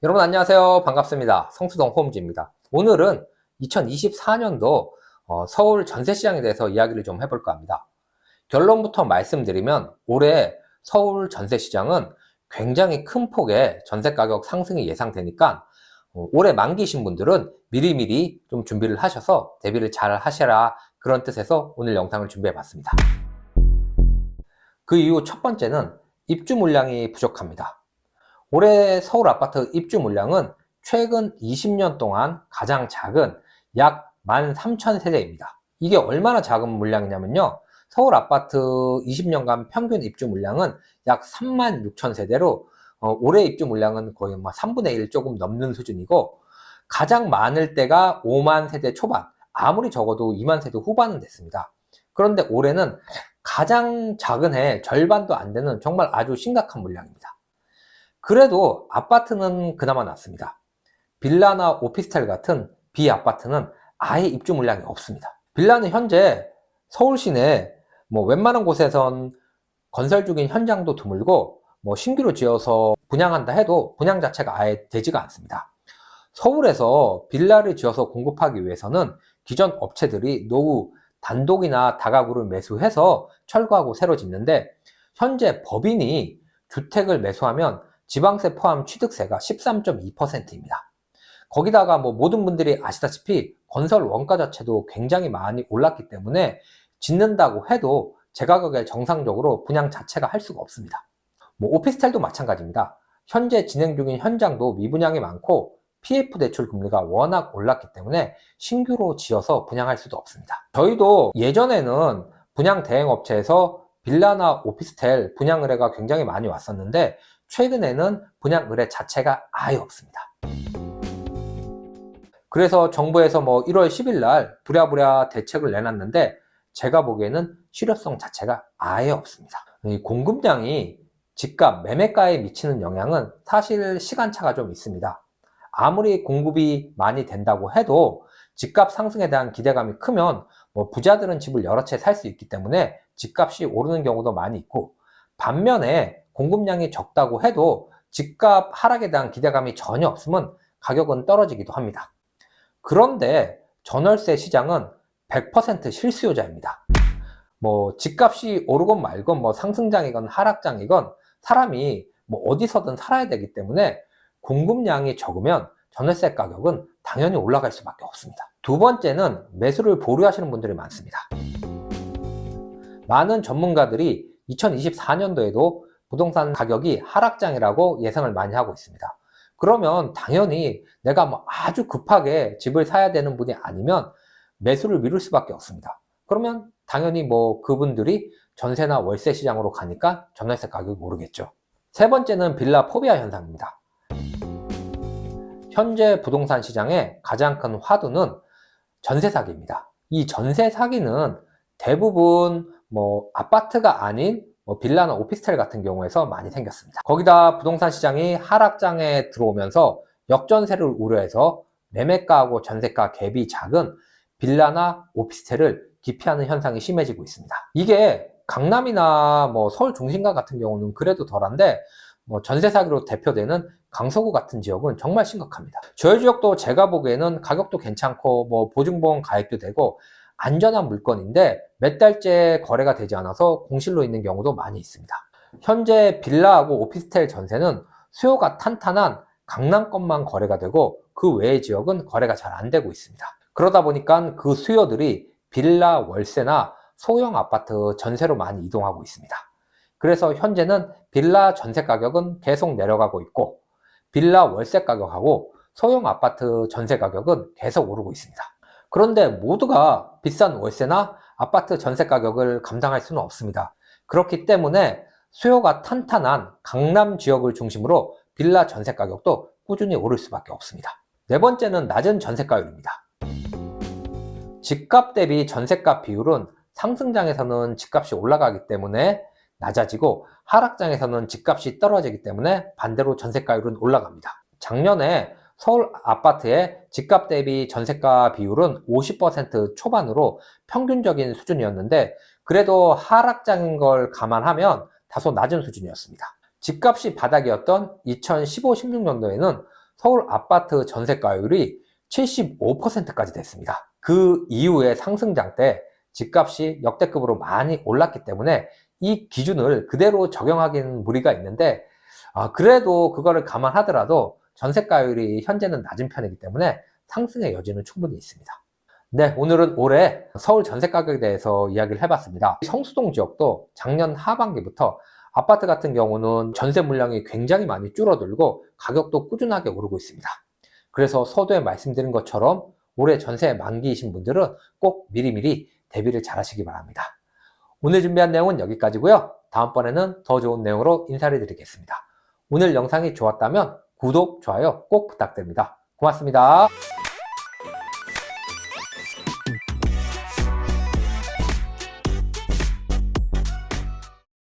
여러분 안녕하세요. 반갑습니다. 성수동 홈즈입니다. 오늘은 2024년도 서울 전세시장에 대해서 이야기를 좀 해볼까 합니다. 결론부터 말씀드리면 올해 서울 전세시장은 굉장히 큰 폭의 전세가격 상승이 예상되니까 올해 만기신 분들은 미리미리 좀 준비를 하셔서 대비를 잘 하셔라, 그런 뜻에서 오늘 영상을 준비해봤습니다. 그 이후 첫 번째는 입주 물량이 부족합니다. 올해 서울 아파트 입주 물량은 최근 20년 동안 가장 작은 약 13,000세대입니다. 이게 얼마나 작은 물량이냐면요, 서울 아파트 20년간 평균 입주 물량은 약 36,000세대로 올해 입주 물량은 거의 3분의 1 조금 넘는 수준이고, 가장 많을 때가 5만 세대 초반, 아무리 적어도 2만 세대 후반은 됐습니다. 그런데 올해는 가장 작은 해 절반도 안 되는 정말 아주 심각한 물량입니다. 그래도 아파트는 그나마 낫습니다. 빌라나 오피스텔 같은 B아파트는 아예 입주 물량이 없습니다. 빌라는 현재 서울 시내 웬만한 곳에선 건설 중인 현장도 드물고, 신규로 지어서 분양한다 해도 분양 자체가 아예 되지가 않습니다. 서울에서 빌라를 지어서 공급하기 위해서는 기존 업체들이 노후 단독이나 다가구를 매수해서 철거하고 새로 짓는데, 현재 법인이 주택을 매수하면 지방세 포함 취득세가 13.2%입니다. 거기다가 모든 분들이 아시다시피 건설 원가 자체도 굉장히 많이 올랐기 때문에 짓는다고 해도 제 가격에 정상적으로 분양 자체가 할 수가 없습니다. 오피스텔도 마찬가지입니다. 현재 진행 중인 현장도 미분양이 많고 PF 대출 금리가 워낙 올랐기 때문에 신규로 지어서 분양할 수도 없습니다. 저희도 예전에는 분양 대행 업체에서 빌라나 오피스텔 분양 의뢰가 굉장히 많이 왔었는데, 최근에는 분양 의뢰 자체가 아예 없습니다. 그래서 정부에서 1월 10일 날 부랴부랴 대책을 내놨는데, 제가 보기에는 실효성 자체가 아예 없습니다. 이 공급량이 집값 매매가에 미치는 영향은 사실 시간차가 좀 있습니다. 아무리 공급이 많이 된다고 해도 집값 상승에 대한 기대감이 크면 부자들은 집을 여러 채 살 수 있기 때문에 집값이 오르는 경우도 많이 있고, 반면에 공급량이 적다고 해도 집값 하락에 대한 기대감이 전혀 없으면 가격은 떨어지기도 합니다. 그런데 전월세 시장은 100% 실수요자입니다. 집값이 오르건 말건 상승장이건 하락장이건 사람이 어디서든 살아야 되기 때문에 공급량이 적으면 전월세 가격은 당연히 올라갈 수밖에 없습니다. 두 번째는 매수를 보류하시는 분들이 많습니다. 많은 전문가들이 2024년도에도 부동산 가격이 하락장이라고 예상을 많이 하고 있습니다. 그러면 당연히 내가 아주 급하게 집을 사야 되는 분이 아니면 매수를 미룰 수밖에 없습니다. 그러면 당연히 그분들이 전세나 월세 시장으로 가니까 전월세 가격이 오르겠죠. 세 번째는 빌라 포비아 현상입니다. 현재 부동산 시장의 가장 큰 화두는 전세 사기입니다. 이 전세 사기는 대부분 아파트가 아닌 빌라나 오피스텔 같은 경우에서 많이 생겼습니다. 거기다 부동산 시장이 하락장에 들어오면서 역전세를 우려해서 매매가하고 전세가 갭이 작은 빌라나 오피스텔을 기피하는 현상이 심해지고 있습니다. 이게 강남이나 서울 중심가 같은 경우는 그래도 덜한데, 전세 사기로 대표되는 강서구 같은 지역은 정말 심각합니다. 저희 지역도 제가 보기에는 가격도 괜찮고 보증보험 가입도 되고 안전한 물건인데 몇 달째 거래가 되지 않아서 공실로 있는 경우도 많이 있습니다. 현재 빌라하고 오피스텔 전세는 수요가 탄탄한 강남권만 거래가 되고 그 외의 지역은 거래가 잘 안 되고 있습니다. 그러다 보니까 그 수요들이 빌라 월세나 소형 아파트 전세로 많이 이동하고 있습니다. 그래서 현재는 빌라 전세 가격은 계속 내려가고 있고, 빌라 월세 가격하고 소형 아파트 전세 가격은 계속 오르고 있습니다. 그런데 모두가 비싼 월세나 아파트 전세 가격을 감당할 수는 없습니다. 그렇기 때문에 수요가 탄탄한 강남 지역을 중심으로 빌라 전세 가격도 꾸준히 오를 수밖에 없습니다. 네 번째는 낮은 전세가율입니다. 집값 대비 전세가 비율은 상승장에서는 집값이 올라가기 때문에 낮아지고, 하락장에서는 집값이 떨어지기 때문에 반대로 전세가율은 올라갑니다. 작년에 서울 아파트의 집값 대비 전세가 비율은 50% 초반으로 평균적인 수준이었는데, 그래도 하락장인 걸 감안하면 다소 낮은 수준이었습니다. 집값이 바닥이었던 2015-16년도에는 서울 아파트 전세가율이 75%까지 됐습니다. 그 이후에 상승장 때 집값이 역대급으로 많이 올랐기 때문에 이 기준을 그대로 적용하기는 무리가 있는데, 그래도 그거를 감안하더라도 전세가율이 현재는 낮은 편이기 때문에 상승의 여지는 충분히 있습니다. 네, 오늘은 올해 서울 전세 가격에 대해서 이야기를 해봤습니다. 성수동 지역도 작년 하반기부터 아파트 같은 경우는 전세 물량이 굉장히 많이 줄어들고 가격도 꾸준하게 오르고 있습니다. 그래서 서두에 말씀드린 것처럼 올해 전세 만기이신 분들은 꼭 미리미리 대비를 잘 하시기 바랍니다. 오늘 준비한 내용은 여기까지고요. 다음번에는 더 좋은 내용으로 인사를 드리겠습니다. 오늘 영상이 좋았다면 구독, 좋아요 꼭 부탁드립니다. 고맙습니다.